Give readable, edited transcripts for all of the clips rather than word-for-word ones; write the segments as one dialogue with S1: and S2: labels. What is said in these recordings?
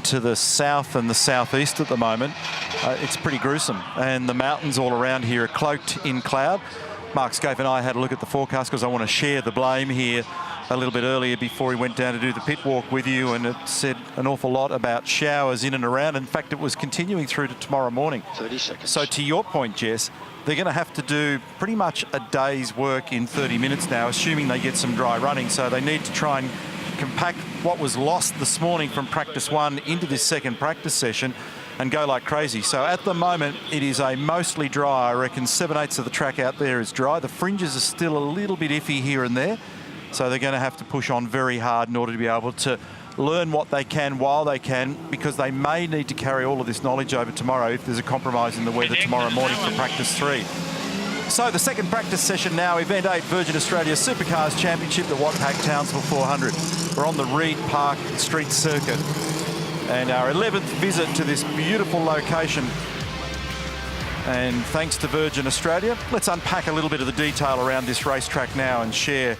S1: to the south and the southeast at the moment, it's pretty gruesome. And the mountains all around here are cloaked in cloud. Mark Scape and I had a look at the forecast because I want to share the blame here a little bit earlier before he went down to do the pit walk with you, and it said an awful lot about showers in and around. In fact, it was continuing through to tomorrow morning.
S2: 30 seconds.
S1: So to your point, Jess, they're going to have to do pretty much a day's work in 30 minutes now, assuming they get some dry running. So they need to try and compact what was lost this morning from practice one into this second practice session and go like crazy. So at the moment, it is a mostly dry. I reckon 7/8 of the track out there is dry. The fringes are still a little bit iffy here and there. So they're going to have to push on very hard in order to be able to learn what they can while they can, because they may need to carry all of this knowledge over tomorrow if there's a compromise in the weather tomorrow morning for practice 3. So the second practice session now, event 8, Virgin Australia Supercars Championship, the Watpac Townsville 400. We're on the Reid Park Street Circuit, and our 11th visit to this beautiful location. And thanks to Virgin Australia, let's unpack a little bit of the detail around this racetrack now and share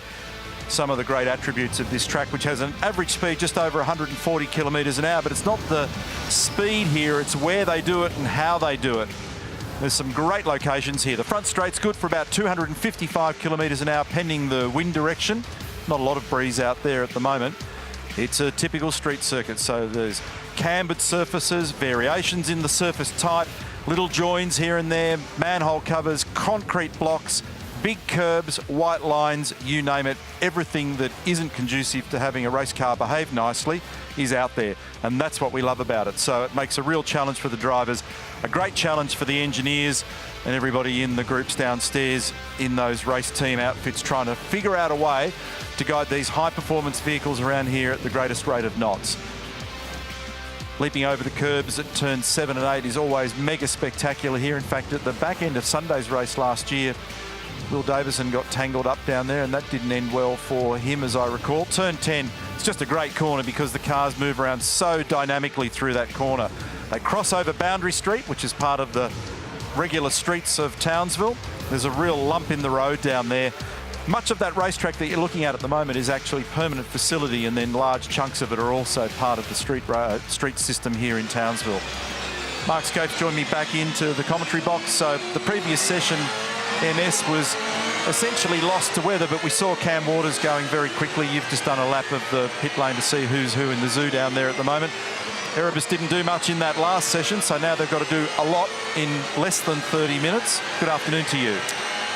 S1: some of the great attributes of this track, which has an average speed just over 140 kilometres an hour, but it's not the speed here, it's where they do it and how they do it. There's some great locations here. The front straight's good for about 255 kilometres an hour, pending the wind direction. Not a lot of breeze out there at the moment. It's a typical street circuit, so there's cambered surfaces, variations in the surface type, little joins here and there, manhole covers, concrete blocks, big curbs, white lines, you name it. Everything that isn't conducive to having a race car behave nicely is out there, and that's what we love about it. So it makes a real challenge for the drivers, a great challenge for the engineers and everybody in the groups downstairs in those race team outfits, trying to figure out a way to guide these high performance vehicles around here at the greatest rate of knots. Leaping over the curbs at turns 7 and 8 is always mega spectacular here. In fact, at the back end of Sunday's race last year, Will Davison got tangled up down there, and that didn't end well for him, as I recall. Turn 10, it's just a great corner because the cars move around so dynamically through that corner. They cross over Boundary Street, which is part of the regular streets of Townsville. There's a real lump in the road down there. Much of that racetrack that you're looking at the moment is actually permanent facility, and then large chunks of it are also part of the street system here in Townsville. Mark Scape joined me back into the commentary box. So the previous session, MS was essentially lost to weather, but we saw Cam Waters going very quickly. You've just done a lap of the pit lane to see who's who in the zoo down there at the moment. Erebus didn't do much in that last session, so now they've got to do a lot in less than 30 minutes. Good afternoon to you.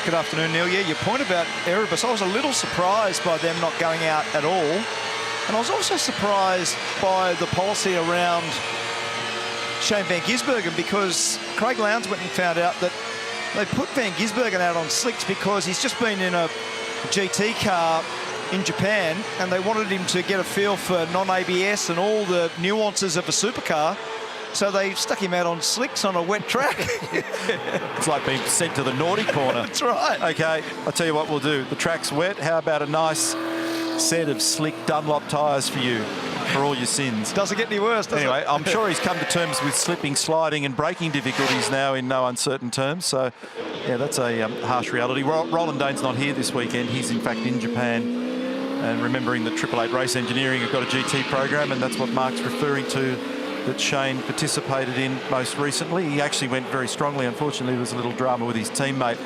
S3: Good afternoon, Neil. Yeah, your point about Erebus, I was a little surprised by them not going out at all. And I was also surprised by the policy around Shane Van Gisbergen, because Craig Lowndes went and found out that they put Van Gisbergen out on slicks because he's just been in a GT car in Japan, and they wanted him to get a feel for non-ABS and all the nuances of a supercar. So they stuck him out on slicks on a wet track.
S1: It's like being sent to the naughty corner.
S3: That's right.
S1: Okay, I'll tell you what we'll do. The track's wet. How about a nice set of slick Dunlop tyres for you, for all your sins?
S3: Doesn't get any worse, does it?
S1: Anyway, I'm sure he's come to terms with slipping, sliding and braking difficulties now in no uncertain terms. So, yeah, that's a harsh reality. Roland Dane's not here this weekend. He's, in fact, in Japan. And remembering that 888 Race Engineering have got a GT program, and that's what Mark's referring to, that Shane participated in most recently. He actually went very strongly. Unfortunately, there was a little drama with his teammate,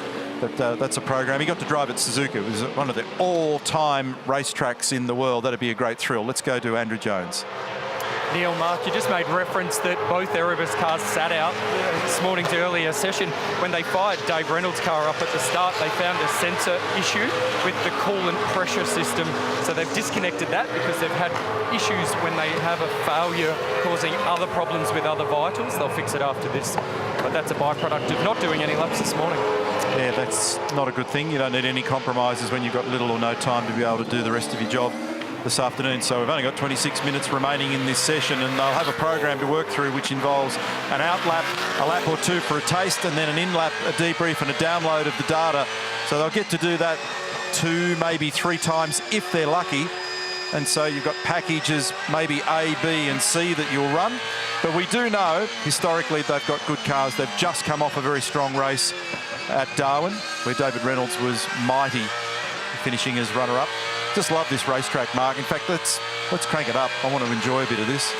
S1: but that's a program. He got to drive at Suzuka. It was one of the all-time racetracks in the world. That'd be a great thrill. Let's go to Andrew Jones.
S4: Neil, Mark, you just made reference that both Erebus cars sat out this morning's earlier session. When they fired Dave Reynolds' car up at the start, they found a sensor issue with the coolant pressure system. So they've disconnected that because they've had issues when they have a failure causing other problems with other vitals. They'll fix it after this. But that's a byproduct of not doing any laps this morning.
S1: Yeah, that's not a good thing. You don't need any compromises when you've got little or no time to be able to do the rest of your job this afternoon. So we've only got 26 minutes remaining in this session, and they'll have a program to work through which involves an out lap, a lap or two for a taste, and then an in lap, a debrief and a download of the data. So they'll get to do that 2, maybe 3 times if they're lucky. And so you've got packages, maybe A, B and C that you'll run. But we do know historically they've got good cars. They've just come off a very strong race at Darwin, where David Reynolds was mighty, finishing as runner-up. Just love this racetrack, Mark. In fact, let's crank it up. I want to enjoy a bit of this.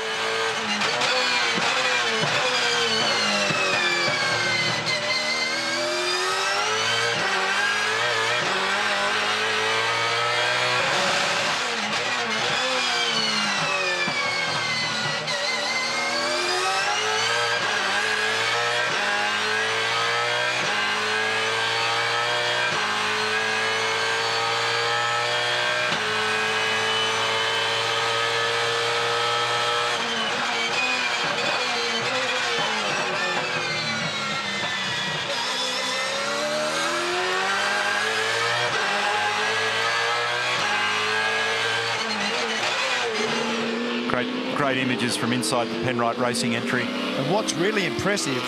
S1: great images from inside the Penrite Racing entry.
S3: And what's really impressive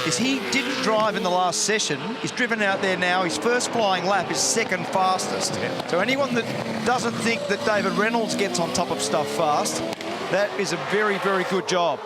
S3: is he didn't drive in the last session. He's driven out there now. His first flying lap is second fastest.
S1: Yeah.
S3: So anyone that doesn't think that David Reynolds gets on top of stuff fast, that is a very, very good job.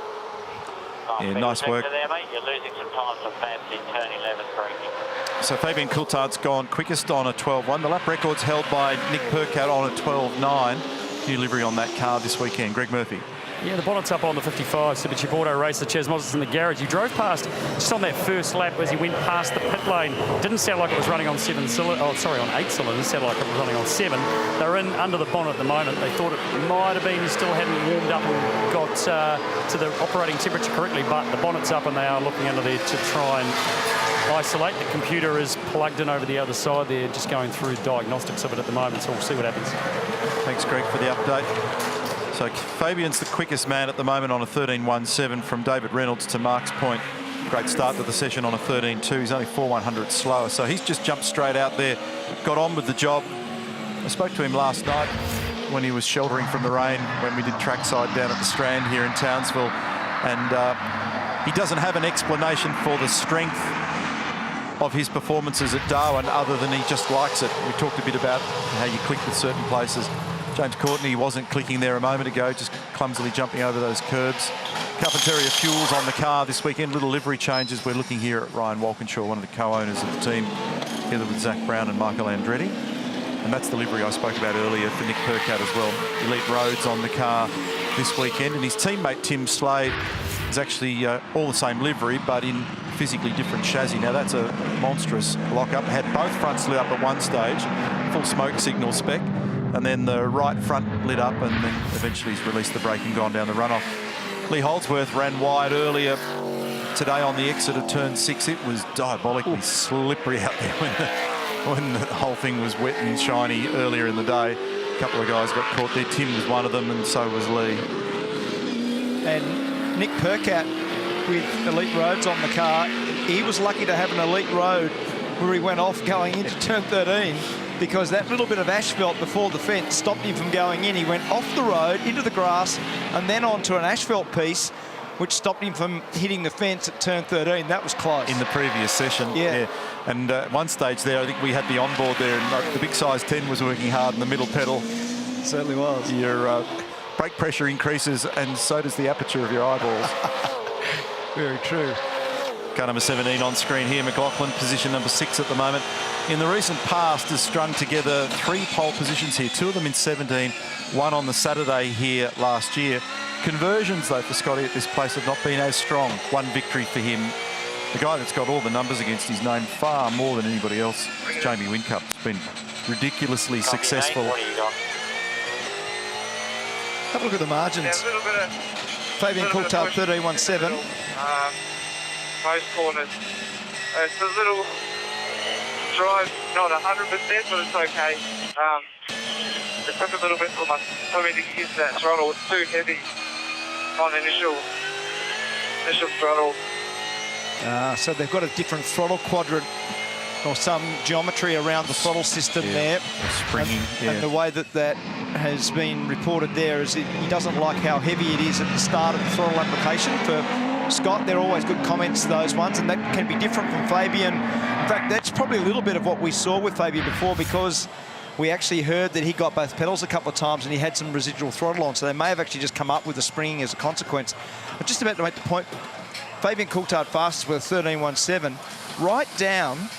S1: Yeah, nice work.
S2: There, mate. You're losing some time for Fabs in turn 11 braking.
S1: So Fabian Coulthard's gone quickest on a 12.1. The lap record's held by Nick Percat on a 12.9. New livery on that car this weekend. Greg Murphy.
S5: Yeah, the bonnet's up on the 55 Superchip Auto racer, Ches Moses in the garage. He drove past just on that first lap as he went past the pit lane. Didn't sound like it was running on 8 cylinders. Sounded like it was running on 7. They're in under the bonnet at the moment. They thought it might have been still hadn't warmed up and got to the operating temperature correctly, but the bonnet's up and they are looking under there to try and isolate. The computer is plugged in over the other side. They're just going through diagnostics of it at the moment, so we'll see what happens.
S1: Thanks, Greg, for the update. So Fabian's the quickest man at the moment on a 13.17 from David Reynolds to Mark's point. Great start to the session on a 13.2. He's only 4/100 slower, so he's just jumped straight out there, got on with the job. I spoke to him last night when he was sheltering from the rain when we did trackside down at the Strand here in Townsville, and he doesn't have an explanation for the strength of his performances at Darwin other than he just likes it. We talked a bit about how you click with certain places. James Courtney wasn't clicking there a moment ago, just clumsily jumping over those curbs. Carpinteria Fuels on the car this weekend. Little livery changes. We're looking here at Ryan Walkinshaw, one of the co-owners of the team, together with Zach Brown and Michael Andretti. And that's the livery I spoke about earlier for Nick Percat as well. Elite Roads on the car this weekend. And his teammate Tim Slade is actually all the same livery, but in physically different chassis. Now that's a monstrous lock-up. Had both fronts lit up at one stage, full smoke signal spec. And then the right front lit up, and then eventually he's released the brake and gone down the runoff. Lee Holdsworth ran wide earlier today on the exit of turn 6. It was diabolically slippery out there when the whole thing was wet and shiny earlier in the day. A couple of guys got caught there. Tim was one of them, and so was Lee.
S3: And Nick Percat with Elite Roads on the car, he was lucky to have an Elite Road where he went off going into turn 13. Because that little bit of asphalt before the fence stopped him from going in. He went off the road, into the grass, and then onto an asphalt piece, which stopped him from hitting the fence at turn 13. That was close.
S1: In the previous session, yeah. And at one stage there, I think we had the onboard there, and the big size 10 was working hard in the middle pedal.
S3: It certainly was.
S1: Your brake pressure increases, and so does the aperture of your eyeballs.
S3: Very true.
S1: Car number 17 on screen here. McLaughlin, position number 6 at the moment. In the recent past has strung together 3 pole positions here, 2 of them in 17, 1 on the Saturday here last year. Conversions, though, for Scotty at this place have not been as strong. 1 victory for him. The guy that's got all the numbers against his name far more than anybody else is Jamie Whincup. It's been ridiculously successful.
S2: What do you got?
S3: Have a look at the margins.
S6: Yeah, a little bit of
S3: Fabian Coulthard, 13.17.
S6: Most corners. It's a little drive, not 100%, but it's okay. It took a little bit for me to use that throttle. It's too heavy on initial throttle.
S3: So they've got a different throttle quadrant or some geometry around the throttle system there.
S1: Springing,
S3: and the way that has been reported there is he doesn't like how heavy it is at the start of the throttle application. For Scott, they're always good comments, those ones, and that can be different from Fabian. In fact, that's probably a little bit of what we saw with Fabian before, because we actually heard that he got both pedals a couple of times and he had some residual throttle on, so they may have actually just come up with the springing as a consequence. But just about to make the point, Fabian Coulthard fastest with a 13.17, right down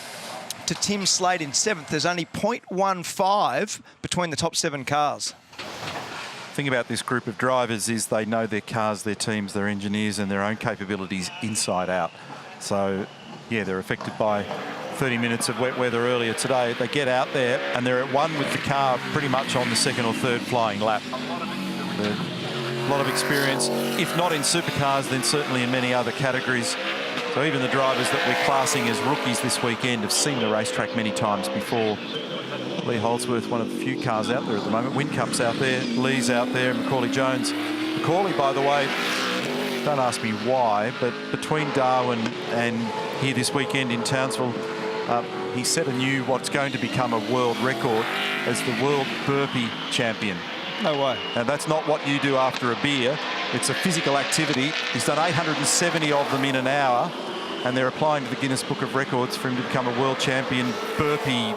S3: to Tim Slade in 7th. There's only 0.15 between the top 7 cars.
S1: The thing about this group of drivers is they know their cars, their teams, their engineers and their own capabilities inside out. So, yeah, they're affected by 30 minutes of wet weather earlier today. They get out there and they're at 1 with the car pretty much on the 2nd or 3rd flying lap. A lot of experience, if not in supercars, then certainly in many other categories. So even the drivers that we're classing as rookies this weekend have seen the racetrack many times before. Lee Holdsworth, one of the few cars out there at the moment. Whincup's out there, Lee's out there, and Macaulay Jones. Macaulay, by the way, don't ask me why, but between Darwin and here this weekend in Townsville, he set a new, what's going to become a world record as the world burpee champion.
S3: No way.
S1: And that's not what you do after a beer. It's a physical activity. He's done 870 of them in an hour, and they're applying to the Guinness Book of Records for him to become a world champion burpee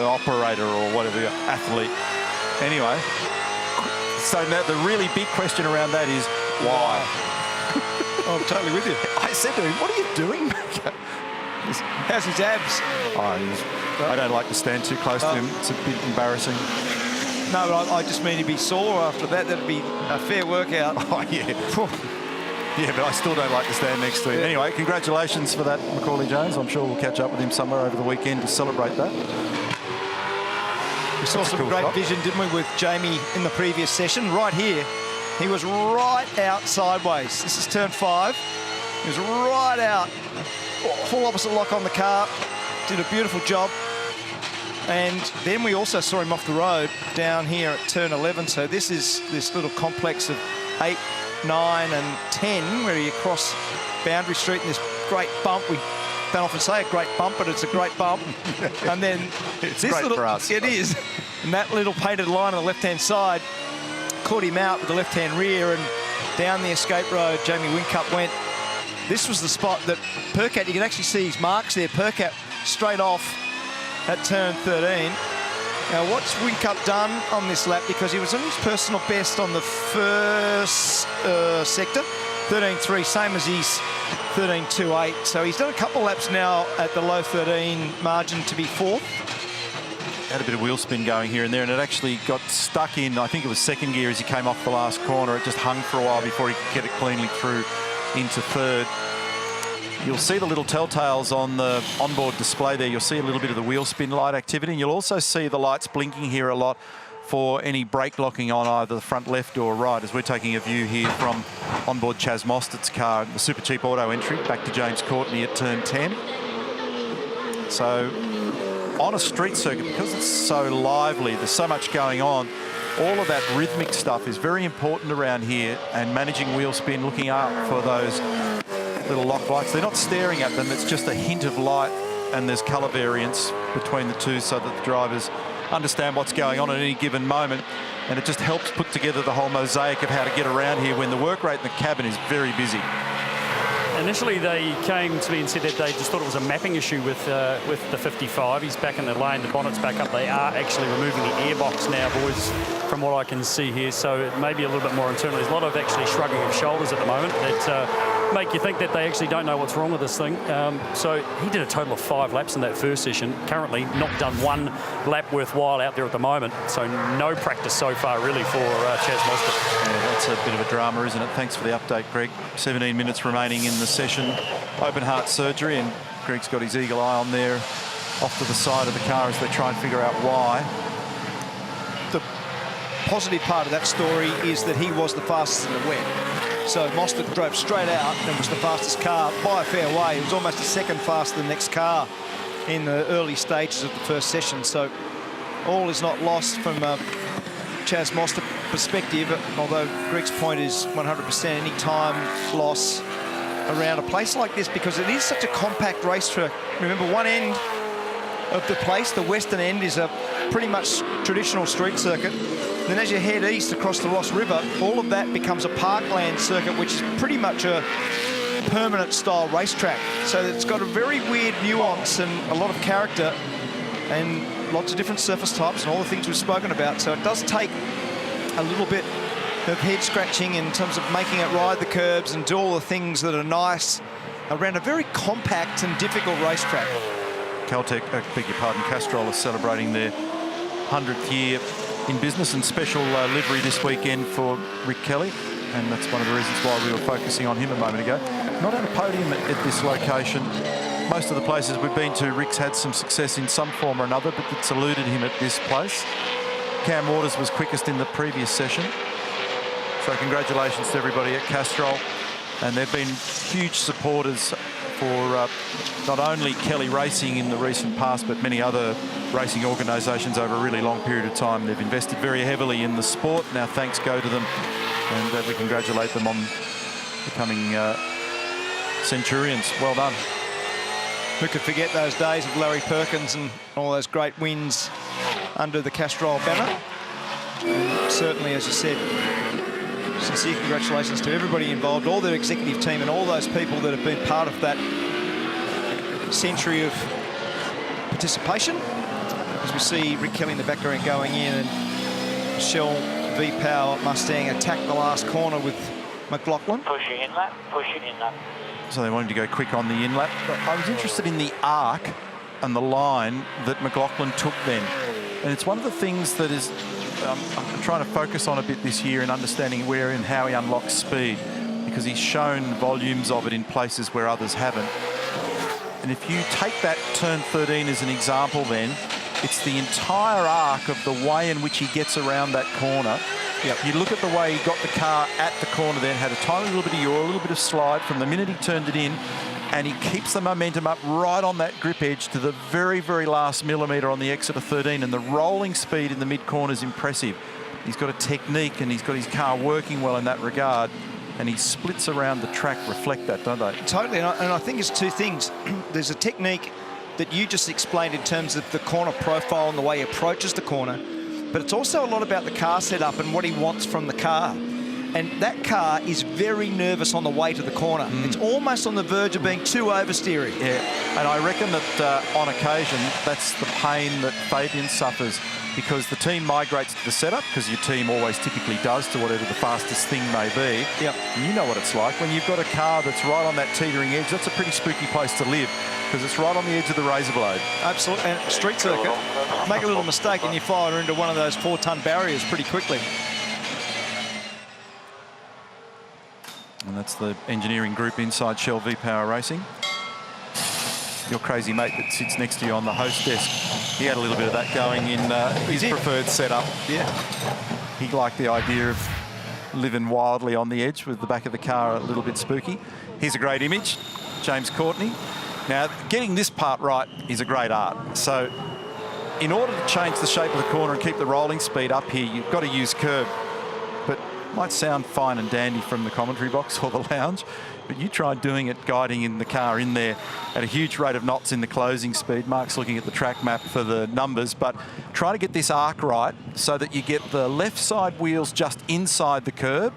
S1: operator or whatever, athlete. Anyway, so now the really big question around that is why?
S3: I'm totally with you.
S1: I said to him, what are you doing?
S3: How's his abs?
S1: I don't like to stand too close to him. It's a bit embarrassing.
S3: No, but I just mean he'd be sore after that. That'd be a fair workout.
S1: Oh, yeah. Yeah, but I still don't like to stand next to him.
S3: Yeah.
S1: Anyway, congratulations for that, Macaulay Jones. I'm sure we'll catch up with him somewhere over the weekend to celebrate that.
S3: We saw some
S1: cool
S3: great
S1: shot.
S3: vision, didn't we, with Jamie in the previous session? Right here, he was right out sideways. This is turn 5. He was right out. Full opposite lock on the car. Did a beautiful job. And then we also saw him off the road down here at turn 11. So this is this little complex of 8, 9 and 10 where you cross Boundary Street in this great bump. We don't often say a great bump, but it's a great bump. And then
S1: It's
S3: this
S1: great
S3: little,
S1: for us.
S3: It is. And that little painted line on the left-hand side caught him out with the left-hand rear, and down the escape road, Jamie Whincup went. This was the spot that Percat, you can actually see his marks there. Percat straight off at turn 13. Now, what's Whincup done on this lap? Because he was on his personal best on the first sector, 13.3, same as his 13.28. So he's done a couple laps now at the low 13 margin to be 4th.
S1: Had a bit of wheel spin going here and there, and it actually got stuck in, I think it was second gear as he came off the last corner. It just hung for a while before he could get it cleanly through into third. You'll see the little telltales on the onboard display there. You'll see a little bit of the wheel spin light activity, and you'll also see the lights blinking here a lot for any brake locking on either the front left or right, as we're taking a view here from onboard Chaz Mostert's car, the Super Cheap Auto entry, back to James Courtney at turn 10. So on a street circuit, because it's so lively, there's so much going on, all of that rhythmic stuff is very important around here, and managing wheel spin, looking out for those little lock lights. They're not staring at them, it's just a hint of light, and there's colour variance between the two so that the drivers understand what's going on at any given moment, and it just helps put together the whole mosaic of how to get around here when the work rate in the cabin is very busy.
S5: Initially, they came to me and said that they just thought it was a mapping issue with the 55. He's back in the lane, the bonnet's back up. They are actually removing the airbox now, boys, from what I can see here. So it may be a little bit more internal. There's a lot of actually shrugging of shoulders at the moment that make you think that they actually don't know what's wrong with this thing. So he did a total of 5 laps in that first session. Currently not done 1 lap worthwhile out there at the moment. So no practice so far really for Chaz Mostert.
S1: Yeah, that's a bit of a drama, isn't it? Thanks for the update, Greg. 17 minutes remaining in the session. Open heart surgery, and Greg's got his eagle eye on there off to the side of the car as they try and figure out why.
S3: The positive part of that story is that he was the fastest in the wet. So Mostert drove straight out and was the fastest car by a fair way. It was almost a second faster than the next car in the early stages of the first session. So all is not lost from Chaz Mostert perspective, although Greg's point is 100% any time loss around a place like this, because it is such a compact racetrack. Remember, one end of the place, the western end, is a pretty much traditional street circuit. Then as you head east across the Ross River, all of that becomes a parkland circuit, which is pretty much a permanent style racetrack. So it's got a very weird nuance and a lot of character and lots of different surface types and all the things we've spoken about. So it does take a little bit of head scratching in terms of making it ride the curbs and do all the things that are nice around a very compact and difficult racetrack.
S1: Caltech, beg your pardon, Castrol is celebrating their 100th year in business, and special livery this weekend for Rick Kelly, and that's one of the reasons why we were focusing on him a moment ago. Not on a podium at this location. Most of the places we've been to, Rick's had some success in some form or another, but it's eluded him at this place. Cam Waters was quickest in the previous session. So congratulations to everybody at Castrol, and they've been huge supporters for not only Kelly Racing in the recent past, but many other racing organisations over a really long period of time. They've invested very heavily in the sport. Now thanks go to them, and we congratulate them on becoming centurions. Well done.
S3: Who could forget those days of Larry Perkins and all those great wins under the Castrol banner? And certainly, as you said, sincere congratulations to everybody involved, all their executive team and all those people that have been part of that century of participation. As we see Rick Kelly in the background going in, and Shell V-Power Mustang attack the last corner with McLaughlin.
S2: Pushing inlet, pushing inlet.
S1: So they wanted to go quick on the inlet. But I was interested in the arc and the line that McLaughlin took then. And it's one of the things that is I'm trying to focus on a bit this year in understanding where and how he unlocks speed, because he's shown volumes of it in places where others haven't. And if you take that turn 13 as an example, then it's the entire arc of the way in which he gets around that corner. Yep. You look at the way he got the car at the corner then, had a tiny little bit of yaw, a little bit of slide from the minute he turned it in, and he keeps the momentum up right on that grip edge to the very, very last millimetre on the exit of 13, and the rolling speed in the mid-corner is impressive. He's got a technique and he's got his car working well in that regard, and his splits around the track reflect that, don't they?
S3: Totally, and I think it's two things. There's a technique that you just explained in terms of the corner profile and the way he approaches the corner, but it's also a lot about the car setup and what he wants from the car. And that car is very nervous on the way to the corner. It's almost on the verge of being too oversteering.
S1: Yeah, and I reckon that on occasion, that's the pain that Fabian suffers, because the team migrates to the setup, because your team always typically does, to whatever the fastest thing may be.
S3: Yep.
S1: And you know what it's like. When you've got a car that's right on that teetering edge, that's a pretty spooky place to live, because it's right on the edge of the razor blade.
S3: Absolutely. And street circuit, make a little mistake and you fire into one of those 4-ton barriers pretty quickly.
S1: And that's the engineering group inside Shell V-Power Racing. Your crazy mate that sits next to you on the host desk, he had a little bit of that going in his preferred setup.
S3: Yeah.
S1: He liked the idea of living wildly on the edge with the back of the car a little bit spooky. Here's a great image, James Courtney. Now, getting this part right is a great art. So in order to change the shape of the corner and keep the rolling speed up here, you've got to use curb. But might sound fine and dandy from the commentary box or the lounge, but you try doing it guiding in the car in there at a huge rate of knots in the closing speed. Mark's looking at the track map for the numbers, but try to get this arc right so that you get the left side wheels just inside the curb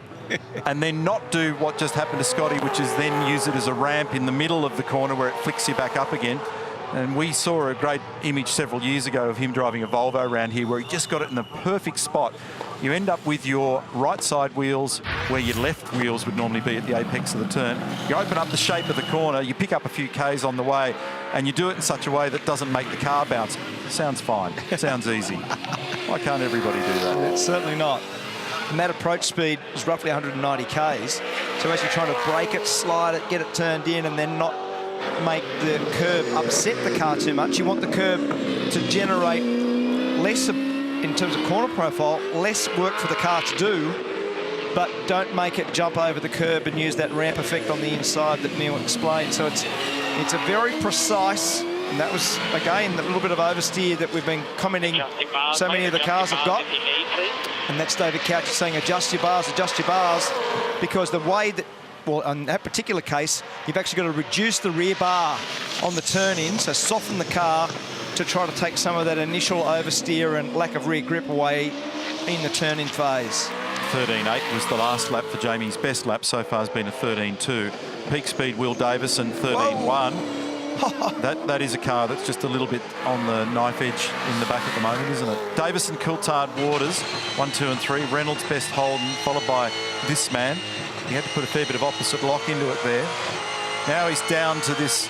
S1: and then not do what just happened to Scotty, which is then use it as a ramp in the middle of the corner where it flicks you back up again. And we saw a great image several years ago of him driving a Volvo around here where he just got it in the perfect spot. You end up with your right side wheels where your left wheels would normally be at the apex of the turn. You open up the shape of the corner, you pick up a few Ks on the way, and you do it in such a way that doesn't make the car bounce. Sounds fine. Sounds easy. Why can't everybody do that?
S3: It's certainly not. And that approach speed is roughly 190 Ks. So as you're trying to brake it, slide it, get it turned in, and then not make the curb upset the car too much. You want the curb to generate less, in terms of corner profile, less work for the car to do, but don't make it jump over the curb and use that ramp effect on the inside that Neil explained. So it's a very precise, and that was, again, the little bit of oversteer that we've been commenting so many of the cars have got. And that's David Couch saying adjust your bars, because the way that, well, in that particular case, you've actually got to reduce the rear bar on the turn-in, so soften the car to try to take some of that initial oversteer and lack of rear grip away in the turn-in phase.
S1: 13.8 was the last lap for Jamie's best lap so far has been a 13.2. Peak speed, Will Davison, 13.1. That is a car that's just a little bit on the knife edge in the back at the moment, isn't it? Davison, Coulthard, Waters, 1, 2 and 3. Reynolds, Best, Holden, followed by this man. He had to put a fair bit of opposite lock into it there. Now he's down to this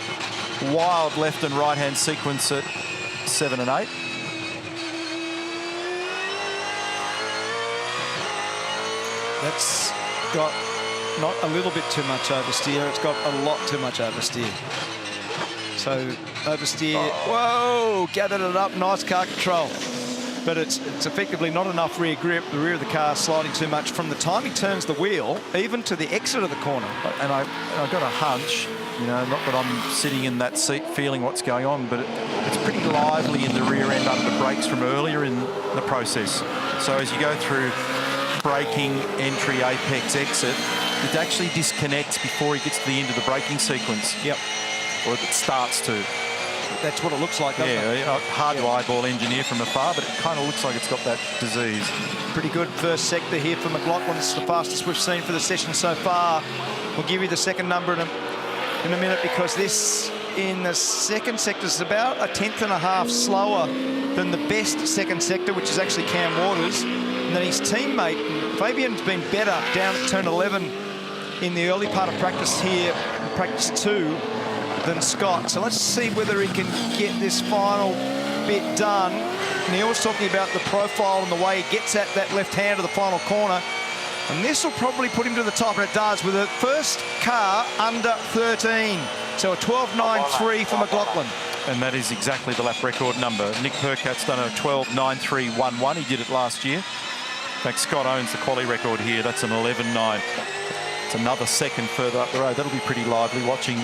S1: wild left and right hand sequence at 7 and 8.
S3: That's got not a little bit too much oversteer, it's got a lot too much oversteer. So oversteer, whoa, gathered it up, nice car control. But it's effectively not enough rear grip, the rear of the car sliding too much from the time he turns the wheel, even to the exit of the corner.
S1: And I got a hunch, you know, not that I'm sitting in that seat feeling what's going on, but it's pretty lively in the rear end under brakes from earlier in the process. So as you go through braking, entry, apex, exit, it actually disconnects before he gets to the end of the braking sequence.
S3: Yep.
S1: Or it starts to.
S3: That's what it looks like, doesn't it?
S1: Yeah, hard to eyeball engineer from afar, but it kind of looks like it's got that disease.
S3: Pretty good first sector here for McLaughlin. It's the fastest we've seen for the session so far. We'll give you the second number in a minute, because this in the second sector is about a tenth and a half slower than the best second sector, which is actually Cam Waters. And then his teammate, Fabian's been better down at turn 11 in the early part of practice here, practice 2, than Scott. So let's see whether he can get this final bit done. Neil was talking about the profile and the way he gets at that left hand of the final corner. And this will probably put him to the top, and it does, with the first car under 13. So a 12.93 for McLaughlin.
S1: And that is exactly the lap record number. Nick Percat's done a 12.93.11. He did it last year. In fact, Scott owns the quali record here. That's an 11.9. It's another second further up the road. That'll be pretty lively, watching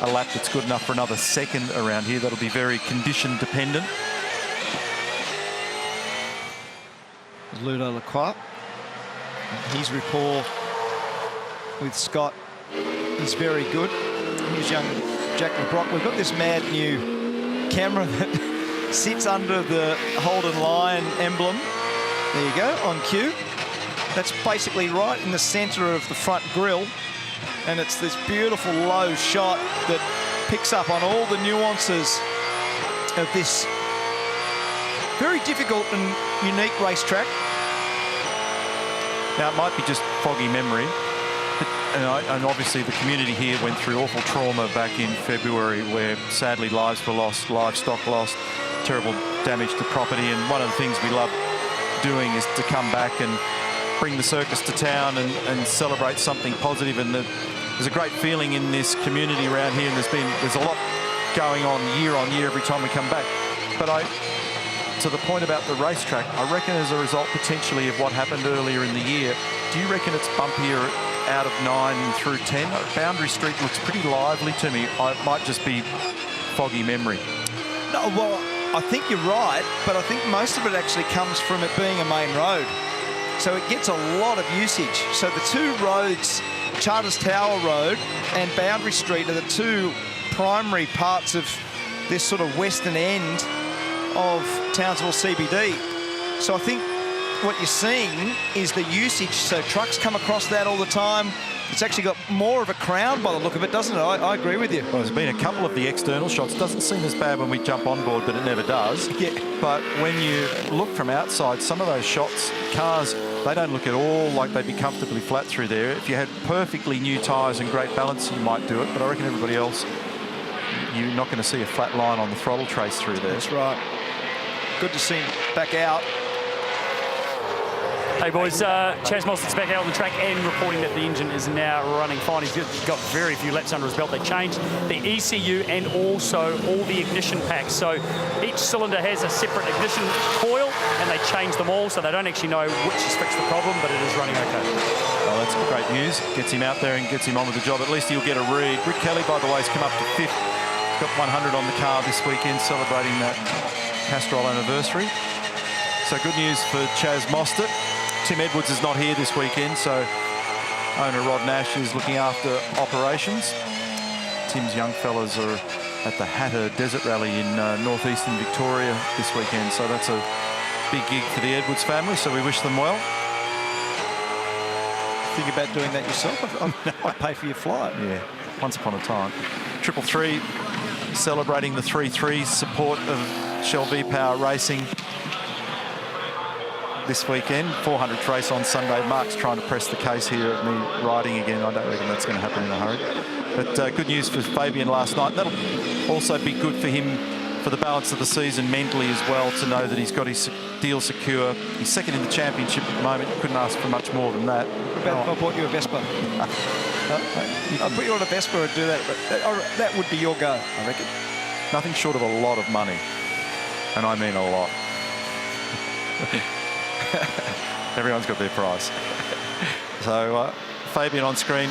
S1: a lap that's good enough for another second around here. That'll be very condition dependent.
S3: Ludo Lacroix. His rapport with Scott is very good. Here's young Jack LeBrock. We've got this mad new camera that sits under the Holden Lion emblem. There you go, on cue. That's basically right in the centre of the front grille. And it's this beautiful low shot that picks up on all the nuances of this very difficult and unique racetrack.
S1: Now, it might be just foggy memory, and obviously the community here went through awful trauma back in February, where sadly lives were lost, livestock lost, terrible damage to property. And one of the things we love doing is to come back and bring the circus to town and celebrate something positive. And there's a great feeling in this community around here, and there's a lot going on year every time we come back. But to the point about the racetrack, I reckon as a result potentially of what happened earlier in the year, do you reckon it's bumpier out of 9 through 10? Boundary Street looks pretty lively to me. It might just be foggy memory.
S3: No, well, I think you're right, but I think most of it actually comes from it being a main road. So it gets a lot of usage. So the two roads, Charters Tower Road and Boundary Street, are the two primary parts of this sort of western end of Townsville CBD. So I think what you're seeing is the usage. So trucks come across that all the time. It's actually got more of a crown by the look of it, doesn't it? I agree with you.
S1: Well, there's been a couple of the external shots. Doesn't seem as bad when we jump on board, but it never does.
S3: Yeah.
S1: But when you look from outside, some of those shots, cars, they don't look at all like they'd be comfortably flat through there. If you had perfectly new tyres and great balance, you might do it. But I reckon everybody else, you're not going to see a flat line on the throttle trace through there.
S3: That's right. Good to see him back out.
S5: Hey boys, Chaz Mostyn's back out on the track and reporting that the engine is now running fine. He's got very few laps under his belt. They changed the ECU and also all the ignition packs. So each cylinder has a separate ignition coil, and they changed them all, so they don't actually know which has fixed the problem, but it is running okay.
S1: Well, that's great news. Gets him out there and gets him on with the job. At least he'll get a read. Rick Kelly, by the way, has come up to 5th. Got 100 on the car this weekend, celebrating that Castrol anniversary. So good news for Chaz Mostyn. Tim Edwards is not here this weekend, so owner Rod Nash is looking after operations. Tim's young fellas are at the Hatter Desert Rally in northeastern Victoria this weekend, so that's a big gig for the Edwards family, so we wish them well.
S3: Think about doing that yourself? I'd pay for your flight.
S1: Yeah, once upon a time. 333 celebrating the 3-3 support of Shell V-Power Racing this weekend. 400th race on Sunday. Mark's trying to press the case here at me riding again. I don't reckon that's going to happen in a hurry. But good news for Fabian last night. That'll also be good for him for the balance of the season mentally as well, to know that he's got his deal secure. He's second in the championship at the moment. Couldn't ask for much more than that.
S3: If I bought you a Vespa? I'll put you on a Vespa and do that. But that would be your go, I reckon.
S1: Nothing short of a lot of money. And I mean a lot. Everyone's got their price. So Fabian on screen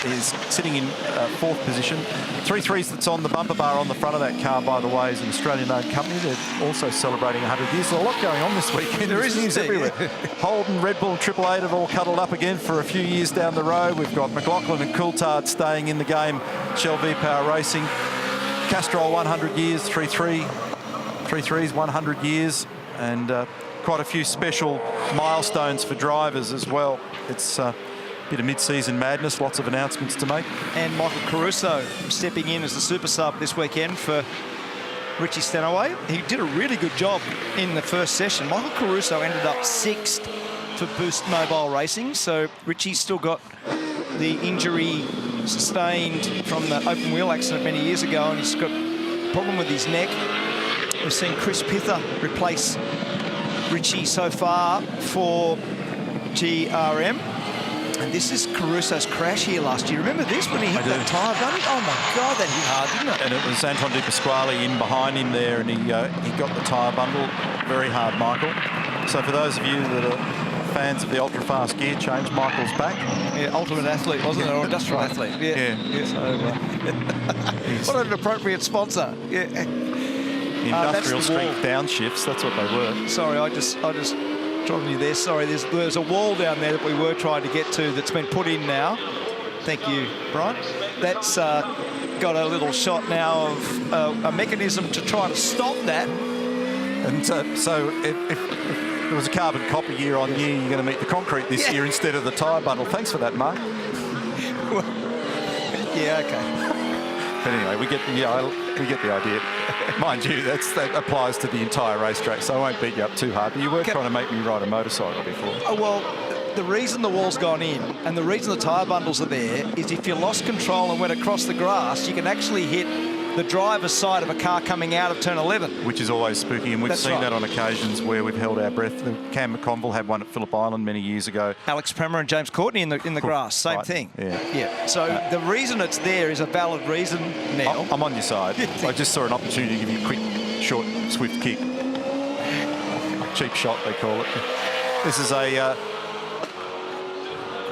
S1: is sitting in 4th position. 3-3s that's on the bumper bar on the front of that car, by the way, is an Australian-owned company. They're also celebrating 100 years. There's a lot going on this weekend.
S3: There is
S1: news everywhere. Holden, Red Bull, Triple Eight have all cuddled up again for a few years down the road. We've got McLaughlin and Coulthard staying in the game. Shell V-Power Racing. Castrol 100 years, 3-3s 100 years, and quite a few special milestones for drivers as well. It's a bit of mid-season madness, lots of announcements to make.
S3: And Michael Caruso stepping in as the super sub this weekend for Richie Stanaway. He did a really good job in the first session. Michael Caruso ended up 6th for Boost Mobile Racing, so Richie's still got the injury sustained from the open wheel accident many years ago, and he's got a problem with his neck. We've seen Chris Pither replace Richie so far for GRM. And this is Caruso's crash here last year. Remember this when he hit that tyre? Oh my God, that hit hard, didn't it?
S1: And it was Anton De Pasquale in behind him there, and he got the tyre bundle very hard, Michael. So for those of you that are fans of the ultra-fast gear change, Michael's back.
S3: Yeah, ultimate athlete, wasn't it? Or industrial athlete.
S1: Yeah.
S3: So, what an appropriate sponsor. Yeah.
S1: Industrial strength downshifts, that's what they were.
S3: Sorry, I just dropped you there. Sorry, there's a wall down there that we were trying to get to that's been put in now. Thank you, Brian. That's got a little shot now of a mechanism to try to stop that.
S1: And so if there was a carbon copper year on year, you're going to meet the concrete this year instead of the tyre bundle. Thanks for that, Mark.
S3: Yeah, okay.
S1: But anyway, we get the idea. Mind you, that applies to the entire racetrack, so I won't beat you up too hard. But you were trying to make me ride a motorcycle before.
S3: Oh, well, the reason the wall's gone in and the reason the tyre bundles are there is if you lost control and went across the grass, you can actually hit the driver's side of a car coming out of turn 11.
S1: Which is always spooky, and we've seen that on occasions where we've held our breath. Cam McConville had one at Phillip Island many years ago.
S3: Alex Premer and James Courtney in the grass, same thing. Yeah. So the reason it's there is a valid reason, Neil.
S1: I'm on your side. I just saw an opportunity to give you a quick, short, swift kick. Cheap shot, they call it. This is a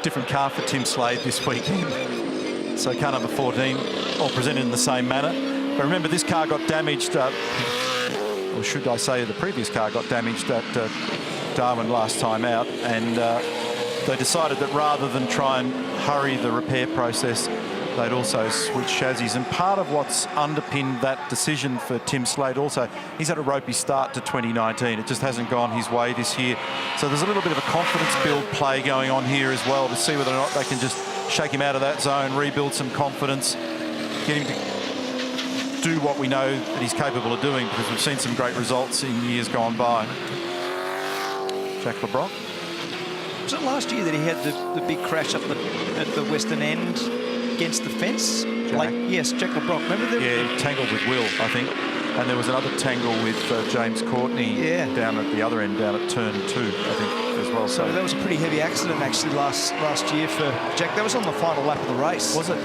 S1: different car for Tim Slade this weekend. So car number 14, all presented in the same manner. But remember, this car got damaged, or should I say the previous car got damaged at Darwin last time out, and they decided that rather than try and hurry the repair process, they'd also switch chassis. And part of what's underpinned that decision for Tim Slade also, he's had a ropey start to 2019. It just hasn't gone his way this year. So there's a little bit of a confidence build play going on here as well to see whether or not they can just shake him out of that zone, rebuild some confidence, get him to do what we know that he's capable of doing, because we've seen some great results in years gone by. Jack LeBrock.
S3: Was it last year that he had the big crash up at the western end against the fence? Yes, Jack LeBrock. Remember that?
S1: Yeah, he tangled with Will, I think. And there was another tangle with James Courtney down at the other end, down at turn 2, I think, as well.
S3: So that was a pretty heavy accident, actually, last year for Jack. That was on the final lap of the race.
S1: Was it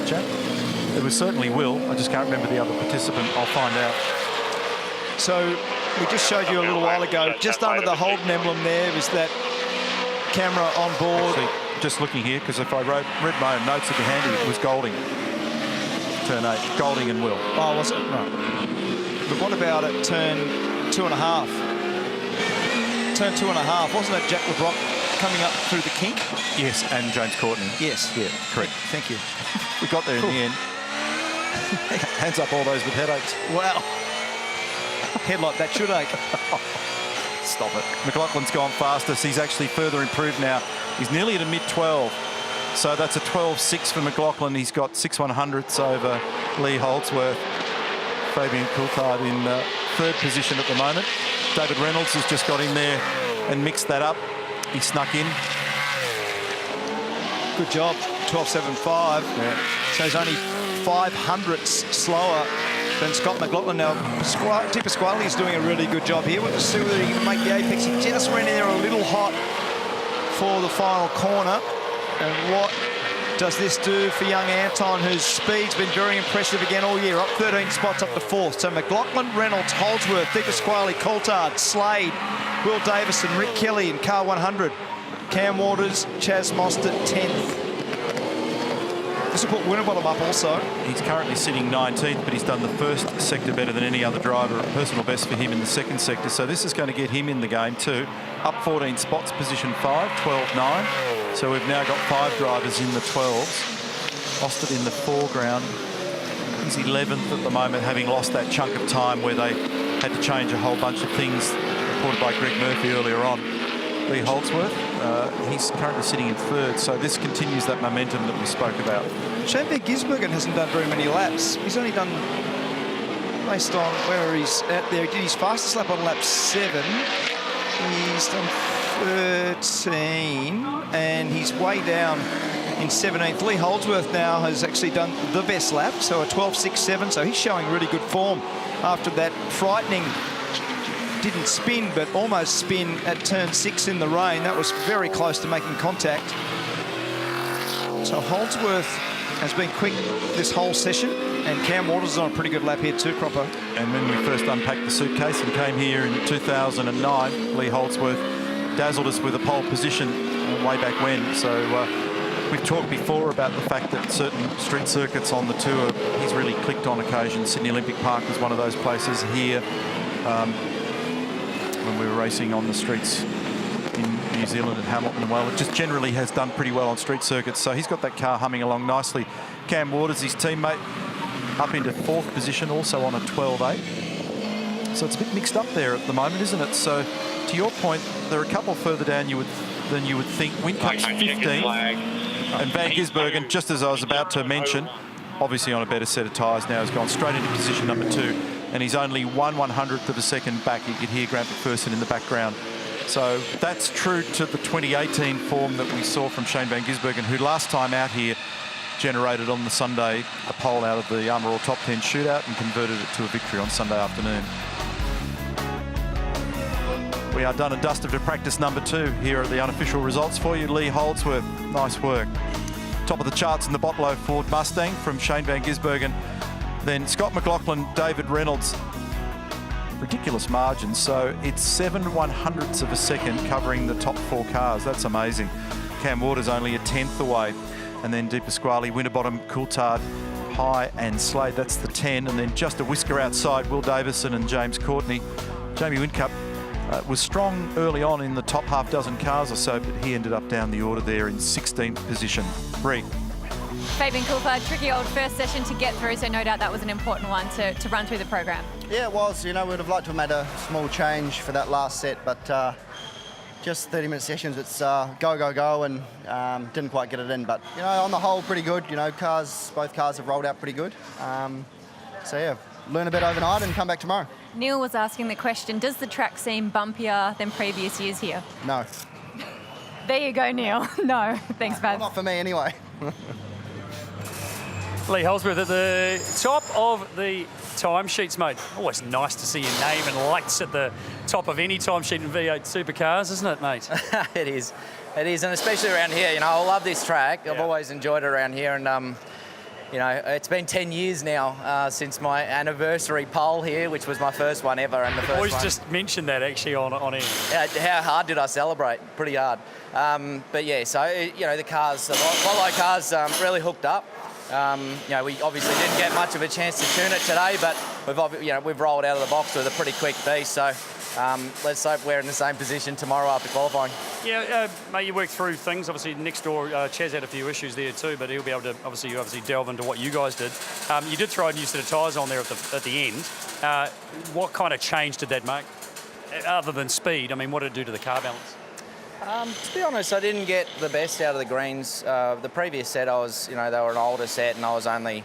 S1: Jack? It was certainly Will. I just can't remember the other participant. I'll find out.
S3: So we just showed you a little while ago, just under the Holden emblem there is that camera on board.
S1: Actually, just looking here, because if I read my own notes, it'd be handy. It was Golding. Turn 8. Golding and Will.
S3: Oh, was it? Right. But what about at turn 2.5? Turn 2.5, wasn't that Jack LeBrock coming up through the kink?
S1: Yes, and James Courtney.
S3: Yes.
S1: Yeah, correct.
S3: Thank you.
S1: We got there in the end. Hands up all those with headaches.
S3: Wow. Head like that should ache.
S1: Stop it. McLaughlin's gone faster, so he's actually further improved now. He's nearly at a mid-12. So that's a 12.6 for McLaughlin. He's got 6/100ths over Lee Holdsworth. Fabian Coulthard in third position at the moment. David Reynolds has just got in there and mixed that up. He snuck in.
S3: Good job. 12.75.
S1: Yeah.
S3: So he's only 500ths slower than Scott McLaughlin. Now, Di Pasquale is doing a really good job here. We'll just see whether he can make the apex. He just went in there a little hot for the final corner. And what does this do for young Anton, whose speed's been very impressive again all year, up 13 spots up to 4th. So McLaughlin, Reynolds, Holdsworth, Di Pasquale, Coulthard, Slade, Will Davison, Rick Kelly in car 100. Cam Waters, Chaz Mostert, 10th. This will put Winterbottom up also.
S1: He's currently sitting 19th, but he's done the first sector better than any other driver. Personal best for him in the second sector. So this is going to get him in the game too. Up 14 spots, position 5, 12.9. So we've now got 5 drivers in the 12s. Mostert in the foreground. McLaughlin's 11th at the moment, having lost that chunk of time where they had to change a whole bunch of things, reported by Greg Murphy earlier on. Lee Holdsworth, he's currently sitting in 3rd, so this continues that momentum that we spoke about.
S3: Shane van Gisbergen hasn't done very many laps. He's only done, based on where he's at there, he did his fastest lap on lap 7. He's done 13, and he's way down in 17th. Lee Holdsworth now has actually done the best lap, so a 12.67, so he's showing really good form after that frightening, didn't spin, but almost spin at turn 6 in the rain. That was very close to making contact. So Holdsworth has been quick this whole session, and Cam Waters is on a pretty good lap here too, Cropper.
S1: And when we first unpacked the suitcase and came here in 2009, Lee Holdsworth dazzled us with a pole position way back when. So we've talked before about the fact that certain street circuits on the tour, he's really clicked on occasion. Sydney Olympic Park was one of those places here. When we were racing on the streets in New Zealand and Hamilton, well, it just generally has done pretty well on street circuits. So he's got that car humming along nicely. Cam Waters, his teammate, up into 4th position, also on a 12.8. So it's a bit mixed up there at the moment, isn't it? So to your point, there are a couple further down than you would think. Whincup's 15, and Van Gisbergen, just as I was about to mention, obviously on a better set of tyres now, has gone straight into position number 2. And he's only 1/100th of a second back. You could hear Grant McPherson in the background. So that's true to the 2018 form that we saw from Shane Van Gisbergen, who last time out here generated on the Sunday a pole out of the Armour All Top 10 shootout and converted it to a victory on Sunday afternoon. We are done and dusted for practice number 2. Here are the unofficial results for you. Lee Holdsworth, nice work. Top of the charts in the Botlow Ford Mustang from Shane Van Gisbergen. Then Scott McLaughlin, David Reynolds, ridiculous margins. So it's 7/100ths of a second covering the top 4 cars. That's amazing. Cam Waters only a 10th away. And then De Pasquale, Winterbottom, Coulthard, High and Slade. That's the 10. And then just a whisker outside, Will Davison and James Courtney. Jamie Whincup was strong early on in the top half dozen cars or so, but he ended up down the order there in 16th position. Reid.
S7: Fabian Coulthard, tricky old first session to get through, so no doubt that was an important one to run through the program.
S8: Yeah, it was. You know, we would have liked to have made a small change for that last set, but just 30-minute sessions, it's go, go, go, and didn't quite get it in. But, you know, on the whole, pretty good. You know, both cars have rolled out pretty good. So, yeah, learn a bit overnight and come back tomorrow.
S7: Neil was asking the question, does the track seem bumpier than previous years here?
S8: No.
S7: There you go, Neil. No, thanks, Babs.
S8: Well, not for me, anyway.
S5: Lee Holdsworth at the top of the timesheets, mate. Always nice to see your name and lights at the top of any timesheet in V8 Supercars, isn't it, mate?
S9: It is. It is, and especially around here. You know, I love this track. I've always enjoyed it around here, and you know, it's been 10 years now since my anniversary pole here, which was my first one ever, and the first
S5: Boys
S9: one.
S5: just mentioned that actually on air.
S9: How hard did I celebrate? Pretty hard. But yeah, so you know, the cars, the Botlow cars, really hooked up. You know, we obviously didn't get much of a chance to tune it today, but we've rolled out of the box with a pretty quick beast. So let's hope we're in the same position tomorrow after qualifying.
S5: Yeah, mate, you worked through things. Obviously, next door, Chaz had a few issues there too, but he'll be able to obviously delve into what you guys did. You did throw a new set of tyres on there at the end. What kind of change did that make, other than speed? I mean, what did it do to the car balance?
S9: To be honest, I didn't get the best out of the greens. The previous set, they were an older set, and I was only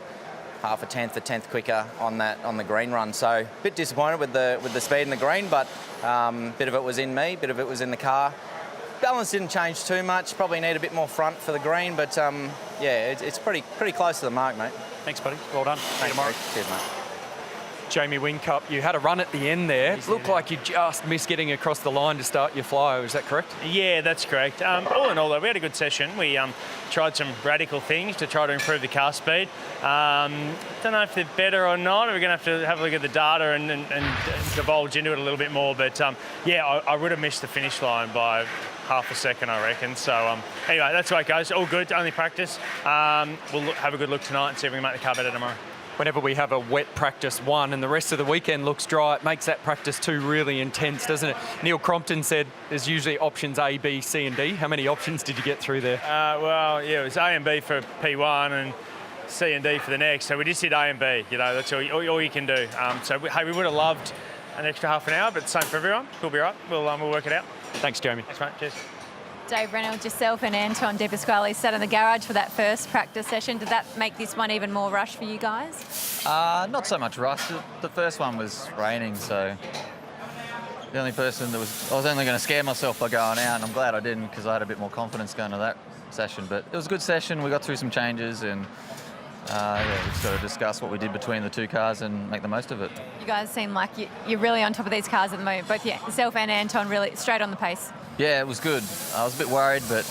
S9: half a tenth quicker on the green run. So a bit disappointed with the speed in the green, but bit of it was in me, bit of it was in the car. Balance didn't change too much. Probably need a bit more front for the green, but yeah, it's pretty close to the mark, mate.
S5: Thanks, buddy. Well done. See you tomorrow.
S9: Cheers, mate.
S4: Jamie Whincup, you had a run at the end there. It looked like you just missed getting across the line to start your flyo. Is that correct?
S10: Yeah, that's correct. All in all, though, we had a good session. We tried some radical things to try to improve the car speed. Don't know if they're better or not. We're going to have a look at the data and divulge into it a little bit more. But yeah, I would have missed the finish line by half a second, I reckon. So anyway, that's the way it goes. All good, only practice. We'll have a good look tonight and see if we can make the car better tomorrow.
S4: Whenever we have a wet practice 1 and the rest of the weekend looks dry, it makes that practice 2 really intense, doesn't it? Neil Crompton said there's usually options A, B, C and D. How many options did you get through there?
S10: Well, yeah, it was A and B for P1, and C and D for the next. So we just did A and B. You know, that's all you can do. So we would have loved an extra half an hour, but same for everyone. We'll be right. We'll work it out.
S5: Thanks, Jeremy.
S10: Thanks, mate. Cheers.
S7: Dave Reynolds, yourself and Anton De Pasquale sat in the garage for that first practice session. Did that make this one even more rush for you guys?
S11: Not so much rush. The first one was raining, so the only person I was only going to scare myself by going out, and I'm glad I didn't because I had a bit more confidence going to that session. But it was a good session. We got through some changes, and we just got to discuss what we did between the two cars and make the most of it.
S7: You guys seem like you're really on top of these cars at the moment. Both yourself and Anton really straight on the pace.
S11: Yeah, it was good. I was a bit worried, but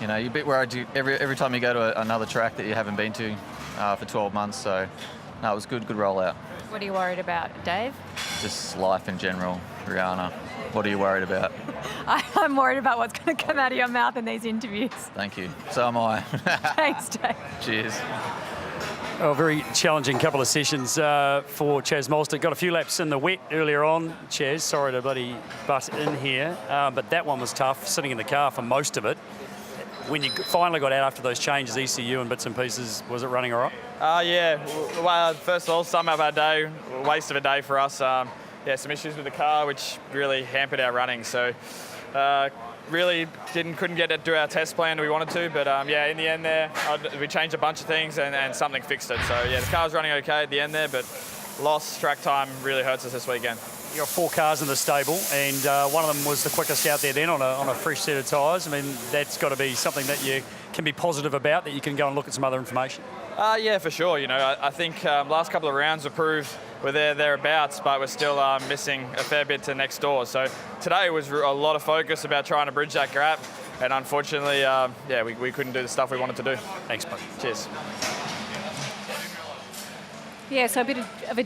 S11: you know, you're a bit worried every time you go to another track that you haven't been to for 12 months. So, no, it was good rollout.
S7: What are you worried about, Dave?
S11: Just life in general, Rihanna. What are you worried about?
S7: I'm worried about what's going to come out of your mouth in these interviews.
S11: Thank you. So am I.
S7: Thanks, Dave.
S11: Cheers.
S5: Oh, very challenging couple of sessions for Chaz Molster. Got a few laps in the wet earlier on. Chaz, sorry to bloody butt in here, but that one was tough, sitting in the car for most of it. When you finally got out after those changes, ECU and bits and pieces, was it running all right?
S12: Yeah. Well, first of all, sum up our day, waste of a day for us. Some issues with the car, which really hampered our running. So really couldn't get to do our test plan we wanted to, but in the end there, we changed a bunch of things and something fixed it. So yeah, the car was running okay at the end there, but lost track time really hurts us this weekend.
S5: You got 4 cars in the stable, and one of them was the quickest out there then on a fresh set of tyres. I mean, that's got to be something that you can be positive about, that you can go and look at some other information.
S12: Yeah, for sure. You know, I think last couple of rounds have proved we're thereabouts, but we're still missing a fair bit to next door. So today was a lot of focus about trying to bridge that gap, and unfortunately, we couldn't do the stuff we wanted to do.
S5: Thanks, bud.
S12: Cheers.
S7: Yeah, so a bit of a